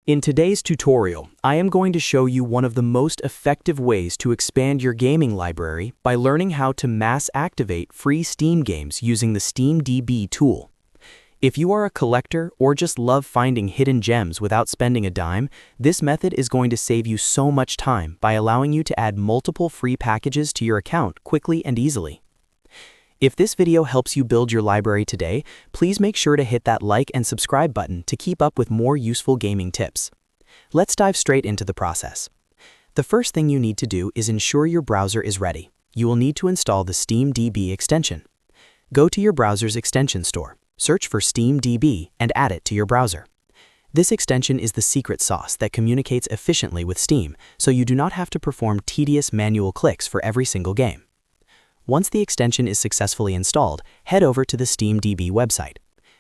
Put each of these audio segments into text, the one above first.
In today's tutorial, I am going to show you one of the most effective ways to expand your gaming library by learning how to mass activate free Steam games using the SteamDB tool. If you are a collector or just love finding hidden gems without spending a dime, this method is going to save you so much time by allowing you to add multiple free packages to your account quickly and easily. If this video helps you build your library today, please make sure to hit that like and subscribe button to keep up with more useful gaming tips. Let's dive straight into the process. The first thing you need to do is ensure your browser is ready. You will need to install the SteamDB extension. Go to your browser's extension store, search for SteamDB, and add it to your browser. This extension is the secret sauce that communicates efficiently with Steam, so you do not have to perform tedious manual clicks for every single game. Once the extension is successfully installed, head over to the SteamDB website.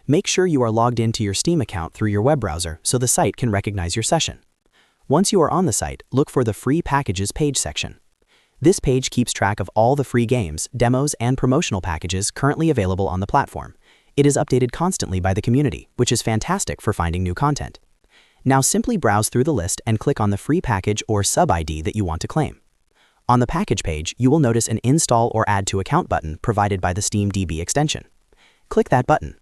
Make sure you are logged into your Steam account through your web browser so the site can recognize your session. Once you are on the site, look for the Free Packages page section. This page keeps track of all the free games, demos, and promotional packages currently available on the platform. It is updated constantly by the community, which is fantastic for finding new content. Now simply browse through the list and click on the free package or sub-ID that you want to claim. On the package page, you will notice an Install or Add to Account button provided by the SteamDB extension. Click that button.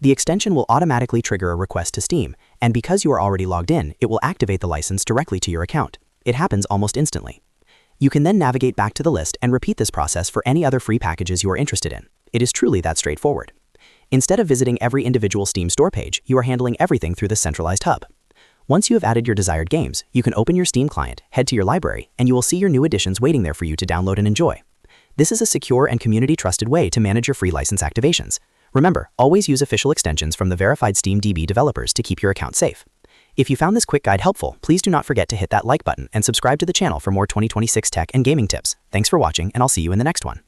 The extension will automatically trigger a request to Steam, and because you are already logged in, it will activate the license directly to your account. It happens almost instantly. You can then navigate back to the list and repeat this process for any other free packages you are interested in. It is truly that straightforward. Instead of visiting every individual Steam store page, you are handling everything through this centralized hub. Once you have added your desired games, you can open your Steam client, head to your library, and you will see your new additions waiting there for you to download and enjoy. This is a secure and community-trusted way to manage your free license activations. Remember, always use official extensions from the verified SteamDB developers to keep your account safe. If you found this quick guide helpful, please do not forget to hit that like button and subscribe to the channel for more 2026 tech and gaming tips. Thanks for watching, and I'll see you in the next one.